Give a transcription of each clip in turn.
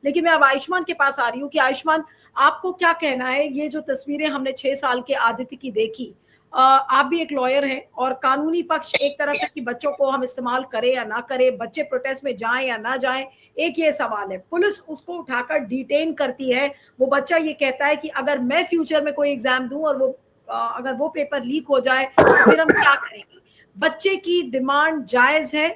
लेकिन मैं अब आयुष्मान के पास आ रही हूँ कि आयुष्मान, आपको क्या कहना है, ये जो तस्वीरें हमने 6 साल के आदित्य की देखी, आप भी एक लॉयर हैं और कानूनी पक्ष एक तरफ है कि बच्चों को हम इस्तेमाल करें या ना करें, बच्चे प्रोटेस्ट में जाएं या ना जाएं, एक ये सवाल है। पुलिस उसको उठाकर डिटेन करती है, वो बच्चा ये कहता है कि अगर मैं फ्यूचर में कोई एग्जाम दूं और वो अगर वो पेपर लीक हो जाए तो फिर हम क्या करेंगे। बच्चे की डिमांड जायज है,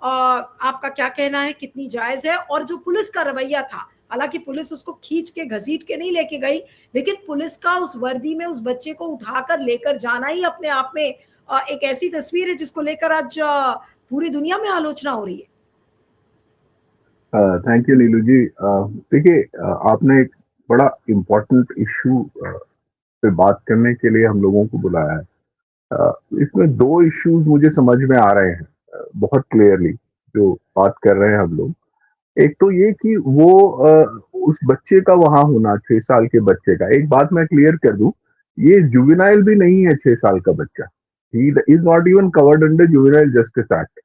आपका क्या कहना है, कितनी जायज है? और जो पुलिस का रवैया था, हालांकि पुलिस उसको खींच के घसीट के नहीं लेके गई, लेकिन पुलिस का उस वर्दी में उस बच्चे को उठाकर लेकर जाना ही अपने आप में एक ऐसी तस्वीर है जिसको लेकर आज पूरी दुनिया में आलोचना हो रही है। थैंक यू नीलू जी। देखिए, आपने एक बड़ा इम्पोर्टेंट इशू पे बात करने के लिए हम लोगों को बुलाया है। इसमें दो इश्यूज मुझे समझ में आ रहे हैं बहुत क्लियरली जो बात कर रहे हैं हम लोग। एक तो ये कि वो उस बच्चे का वहां होना, 6 साल के बच्चे का, एक बात मैं क्लियर कर दूं, ये जुवेनाइल भी नहीं है 6 साल का बच्चा। He is not even covered under juvenile justice act,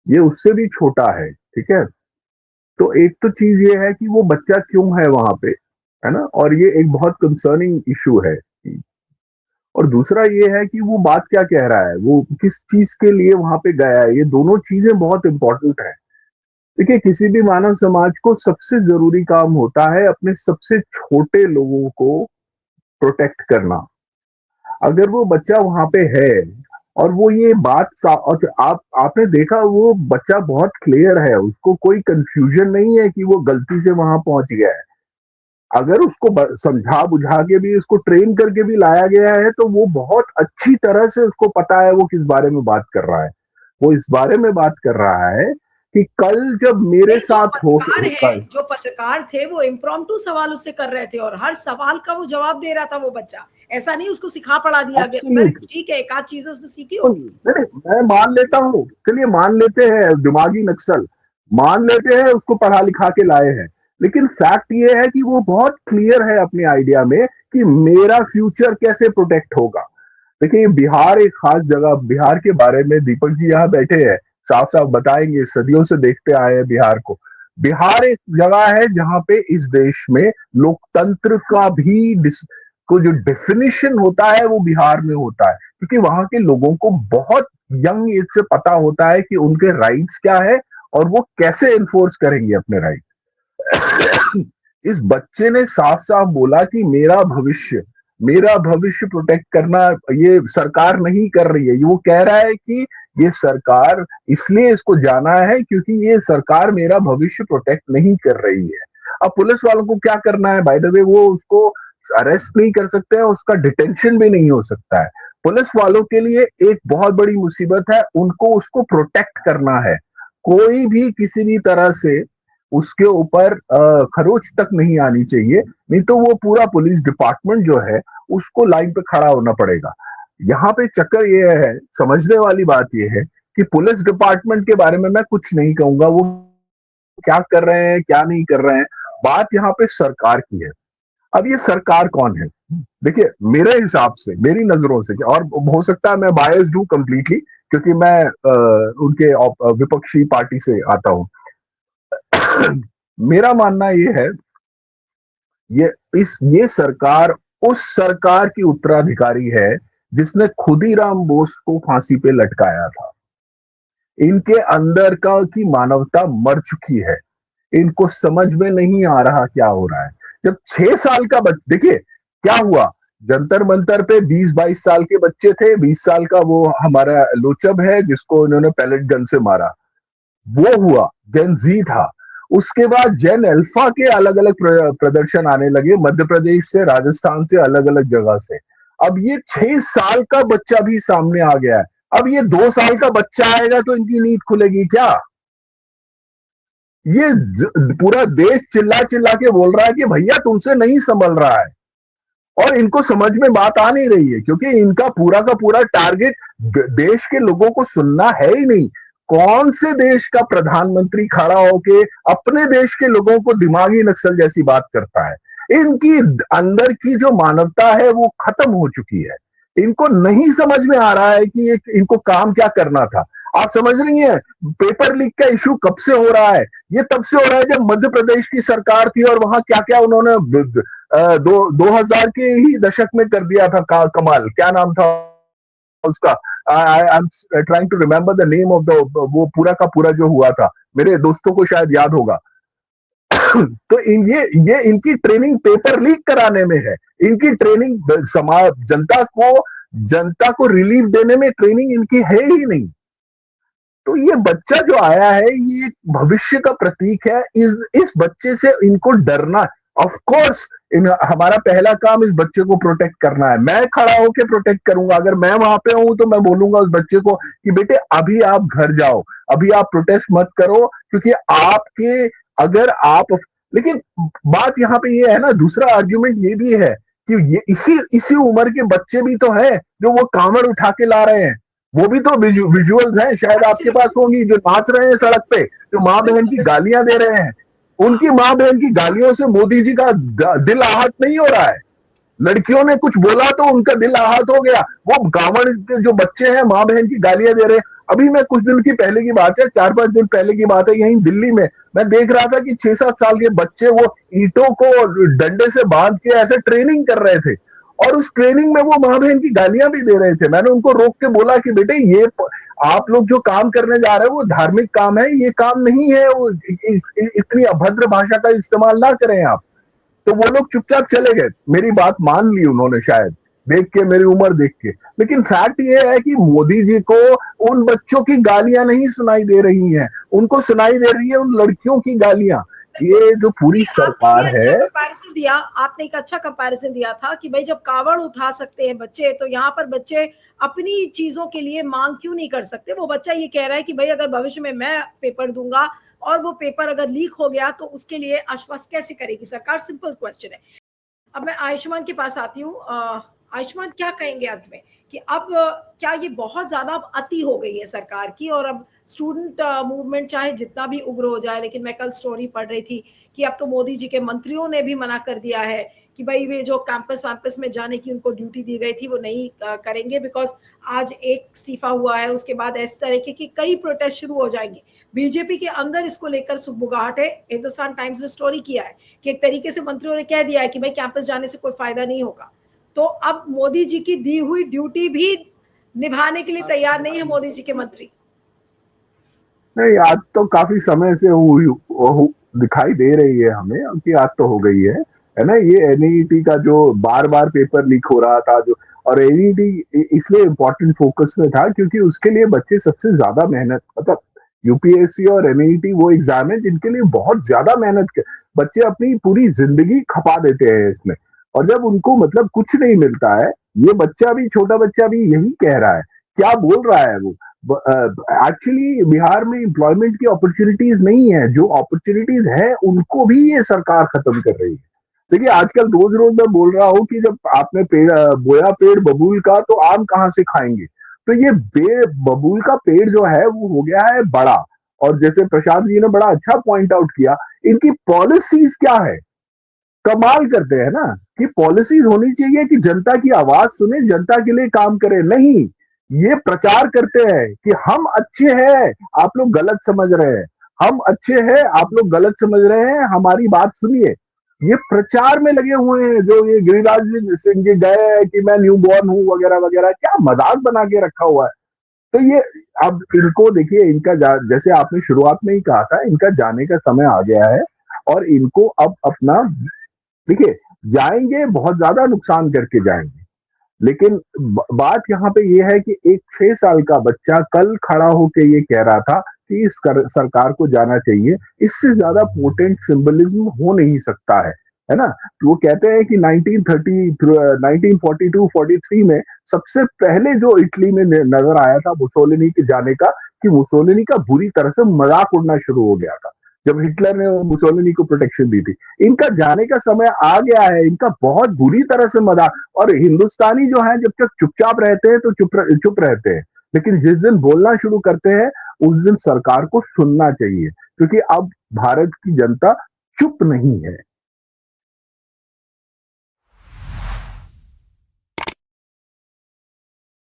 ये उससे भी छोटा है, ठीक है। तो एक तो चीज ये है कि वो बच्चा क्यों है वहां पे, है ना, और ये एक बहुत कंसर्निंग इशू है। और दूसरा ये है कि वो बात क्या कह रहा है, वो किस चीज के लिए वहां पे गया है, ये दोनों चीजें बहुत इंपॉर्टेंट है। देखिए, किसी भी मानव समाज को सबसे जरूरी काम होता है अपने सबसे छोटे लोगों को प्रोटेक्ट करना। अगर वो बच्चा वहां पे है और वो ये बात और आपने देखा वो बच्चा बहुत क्लियर है, उसको कोई कंफ्यूजन नहीं है कि वो गलती से वहां पहुंच गया है। अगर उसको समझा बुझा के भी, उसको ट्रेन करके भी लाया गया है, तो वो बहुत अच्छी तरह से उसको पता है वो किस बारे में बात कर रहा है। वो इस बारे में बात कर रहा है कि कल जब मेरे साथ जो पत्रकार थे वो इम्प्रॉम्प्टू सवाल उससे कर रहे थे और हर सवाल का वो जवाब दे रहा था वो बच्चा, ऐसा नहीं उसको सिखा पढ़ा दिया गया। ठीक है, एक आध चीजें उसने सीखी होगी। मैं मान लेता हूँ, चलिए मान लेते हैं दिमागी नक्सल, मान लेते हैं उसको पढ़ा लिखा के लाए हैं, लेकिन फैक्ट ये है कि वो बहुत क्लियर है अपने आइडिया में कि मेरा फ्यूचर कैसे प्रोटेक्ट होगा। देखिए, बिहार एक खास जगह, बिहार के बारे में दीपक जी यहाँ बैठे हैं, साफ साफ बताएंगे, सदियों से देखते आए हैं बिहार को। बिहार एक जगह है जहां पे इस देश में लोकतंत्र का भी को जो डेफिनेशन होता है वो बिहार में होता है, क्योंकि वहां के लोगों को बहुत यंग एज से पता होता है कि उनके राइट्स क्या है और वो कैसे एनफोर्स करेंगे अपने राइट। इस बच्चे ने साफ साफ बोला कि मेरा भविष्य प्रोटेक्ट करना ये सरकार नहीं कर रही है। वो कह रहा है कि ये सरकार इसलिए इसको जाना है क्योंकि ये सरकार मेरा भविष्य प्रोटेक्ट नहीं कर रही है। अब पुलिस वालों को क्या करना है, बाय द वे, वो उसको अरेस्ट नहीं कर सकते हैं, उसका डिटेंशन भी नहीं हो सकता है। पुलिस वालों के लिए एक बहुत बड़ी मुसीबत है, उनको उसको प्रोटेक्ट करना है। कोई भी किसी भी तरह से उसके ऊपर खरोच तक नहीं आनी चाहिए, नहीं तो वो पूरा पुलिस डिपार्टमेंट जो है उसको लाइन पे खड़ा होना पड़ेगा। यहाँ पे चक्कर ये है, समझने वाली बात ये है कि पुलिस डिपार्टमेंट के बारे में मैं कुछ नहीं कहूंगा, वो क्या कर रहे हैं क्या नहीं कर रहे हैं, बात यहाँ पे सरकार की है। अब ये सरकार कौन है? देखिए, मेरे हिसाब से, मेरी नजरों से, और हो सकता है मैं बायस्ड हूं कंप्लीटली क्योंकि मैं उनके विपक्षी पार्टी से आता हूं। मेरा मानना ये है, ये सरकार उस सरकार की उत्तराधिकारी है जिसने खुदीराम बोस को फांसी पे लटकाया था। इनके अंदर की मानवता मर चुकी है, इनको समझ में नहीं आ रहा क्या हो रहा है। जब 6 साल का देखिए क्या हुआ, जंतर मंतर पे 20-22 साल के बच्चे थे, 20 साल का वो हमारा लोचब है जिसको इन्होंने पैलेट गन से मारा, वो हुआ, जेन जी था। उसके बाद जेन अल्फा के अलग अलग प्रदर्शन आने लगे, मध्य प्रदेश से, राजस्थान से, अलग अलग जगह से। अब ये 6 साल का बच्चा भी सामने आ गया है। अब ये 2 साल का बच्चा आएगा तो इनकी नींद खुलेगी क्या? ये पूरा देश चिल्ला चिल्ला के बोल रहा है कि भैया तुमसे नहीं संभल रहा है, और इनको समझ में बात आ नहीं रही है क्योंकि इनका पूरा का पूरा टारगेट देश के लोगों को सुनना है ही नहीं। कौन से देश का प्रधानमंत्री खड़ा होके अपने देश के लोगों को दिमागी नक्सल जैसी बात करता है? इनकी अंदर की जो मानवता है वो खत्म हो चुकी है। इनको नहीं समझ में आ रहा है कि इनको काम क्या करना था। आप समझ रही हैं पेपर लीक का इशू कब से हो रहा है? ये तब से हो रहा है जब मध्य प्रदेश की सरकार थी और वहां क्या क्या उन्होंने 2000 के ही दशक में कर दिया था। कमाल, क्या नाम था उसका? I am trying to remember the name of the, वो पूरा का पूरा जो हुआ था, मेरे दोस्तों को शायद याद होगा। तो ये इनकी ट्रेनिंग पेपर लीक कराने में है, इनकी ट्रेनिंग समाज जनता को रिलीफ देने में ट्रेनिंग इनकी है ही नहीं। तो ये बच्चा जो आया है ये भविष्य का प्रतीक है। इस बच्चे से इनको डरना, ऑफ कोर्स हमारा पहला काम इस बच्चे को प्रोटेक्ट करना है। मैं खड़ा होकर प्रोटेक्ट करूंगा, अगर मैं वहां पे हूं तो मैं बोलूंगा उस बच्चे को कि बेटे अभी आप घर जाओ, अभी आप प्रोटेस्ट मत करो, क्योंकि आपके अगर आप, लेकिन बात यहाँ पे ये है ना, दूसरा आर्ग्यूमेंट ये भी है कि ये इसी उम्र के बच्चे भी तो है जो वो कांवड़ उठा के ला रहे हैं, वो भी तो विजुअल्स हैं, शायद आपके पास होंगी, जो नाच रहे हैं सड़क पे, जो माँ बहन की गालियां दे रहे हैं। उनकी माँ बहन की गालियों से मोदी जी का दिल आहत नहीं हो रहा है। लड़कियों ने कुछ बोला तो उनका दिल आहत हो गया। वो गांवड़ के जो बच्चे हैं माँ बहन की गालियां दे रहे हैं। अभी मैं कुछ दिन की पहले की बात है, 4-5 दिन पहले की बात है, यहीं दिल्ली में मैं देख रहा था कि 6-7 साल के बच्चे वो ईंटों को डंडे से बांध के ऐसे ट्रेनिंग कर रहे थे, और उस ट्रेनिंग में वो माँ बहन की गालियां भी दे रहे थे। मैंने उनको रोक के बोला कि बेटे ये आप लोग जो काम करने जा रहे हैं वो धार्मिक काम है, ये काम नहीं है, वो इतनी अभद्र भाषा का इस्तेमाल ना करें आप। तो वो लोग चुपचाप चले गए, मेरी बात मान ली उन्होंने, शायद देख के, मेरी उम्र देख के। लेकिन फैक्ट ये है कि मोदी जी को उन बच्चों की गालियां नहीं सुनाई दे रही हैं, उनको सुनाई दे रही है उन लड़कियों की गालियां। ये जो पूरी सरकार है, कंपैरिजन दिया आपने, एक अच्छा कंपैरिजन दिया था कि भाई जब कावड़ उठा सकते हैं बच्चे, तो यहाँ पर बच्चे अपनी चीजों के लिए मांग क्यों नहीं कर सकते? वो बच्चा ये कह रहा है कि भाई अगर भविष्य में मैं पेपर दूंगा और वो पेपर अगर लीक हो गया तो उसके लिए आश्वस्त कैसे करेगी सरकार? सिंपल क्वेश्चन है। अब मैं आयुष्मान के पास आती हूँ। आयुष्मान, क्या कहेंगे अंत में कि अब क्या ये बहुत ज्यादा अब अति हो गई है सरकार की, और अब स्टूडेंट मूवमेंट चाहे जितना भी उग्र हो जाए, लेकिन मैं कल स्टोरी पढ़ रही थी कि अब तो मोदी जी के मंत्रियों ने भी मना कर दिया है कि भाई वे जो कैंपस वैंपस में जाने की उनको ड्यूटी दी गई थी वो नहीं करेंगे, बिकॉज आज एक इस्तीफा हुआ है, उसके बाद इस तरीके की कई प्रोटेस्ट शुरू हो जाएंगे। बीजेपी के अंदर इसको लेकर सुगबुगाहट है। हिंदुस्तान टाइम्स ने स्टोरी किया है कि एक तरीके से मंत्रियों ने कह दिया है कि भाई कैंपस जाने से कोई फायदा नहीं होगा। तो अब मोदी जी की दी हुई ड्यूटी भी निभाने के लिए तैयार नहीं है मोदी जी के मंत्री। नहीं, आज तो काफी समय से दिखाई दे रही है हमें कि आज तो हो गई है ना। ये एनईटी का जो बार बार पेपर लीक हो रहा था, जो, और एनईटी इसलिए इम्पोर्टेंट फोकस में था क्योंकि उसके लिए बच्चे सबसे ज्यादा मेहनत, मतलब यूपीएससी और एनईटी वो एग्जाम है जिनके लिए बहुत ज्यादा मेहनत बच्चे अपनी पूरी जिंदगी खपा देते हैं इसमें, और जब उनको मतलब कुछ नहीं मिलता है, ये बच्चा भी, छोटा बच्चा भी यही कह रहा है। क्या बोल रहा है वो? एक्चुअली बिहार में एम्प्लॉयमेंट की अपॉर्चुनिटीज नहीं है, जो अपॉर्चुनिटीज है उनको भी ये सरकार खत्म कर रही है। देखिए आजकल रोज रोज मैं बोल रहा हूँ कि जब आपने बोया पेड़ बबूल का तो आम कहाँ से खाएंगे। तो ये बबूल का पेड़ जो है वो हो गया है बड़ा, और जैसे प्रशांत जी ने बड़ा अच्छा पॉइंट आउट किया, इनकी पॉलिसीज क्या है, कमाल करते हैं ना कि पॉलिसीज होनी चाहिए कि जनता की आवाज सुने, जनता के लिए काम करे। नहीं, ये प्रचार करते हैं कि हम अच्छे हैं, आप लोग गलत समझ रहे हैं, हम अच्छे हैं, आप लोग गलत समझ रहे हैं, हमारी बात सुनिए। ये प्रचार में लगे हुए हैं। जो ये गिरिराज सिंह जी गए हैं कि मैं न्यू बॉर्न हूं वगैरह वगैरह, क्या मजाक बना के रखा हुआ है। तो ये अब इनको देखिए, इनका जैसे आपने शुरुआत में ही कहा था, इनका जाने का समय आ गया है, और इनको अब अपना, देखिए जाएंगे, बहुत ज्यादा नुकसान करके जाएंगे, लेकिन बात यहाँ पे ये है कि एक 6 साल का बच्चा कल खड़ा होके ये कह रहा था कि इस सरकार को जाना चाहिए। इससे ज्यादा पोटेंट सिंबलिज्म हो नहीं सकता है ना। तो वो कहते हैं कि 1942-43 में सबसे पहले जो इटली में नजर आया था मुसोलिनी के जाने का, कि मुसोलिनी का बुरी तरह से मजाक उड़ना शुरू हो गया था जब हिटलर ने मुसोलिनी को प्रोटेक्शन दी थी। इनका जाने का समय आ गया है, इनका बहुत बुरी तरह से मजाक। और हिंदुस्तानी जो है जब तक चुपचाप रहते हैं तो चुप रहते हैं, लेकिन जिस दिन बोलना शुरू करते हैं उस दिन सरकार को सुनना चाहिए, क्योंकि अब भारत की जनता चुप नहीं है।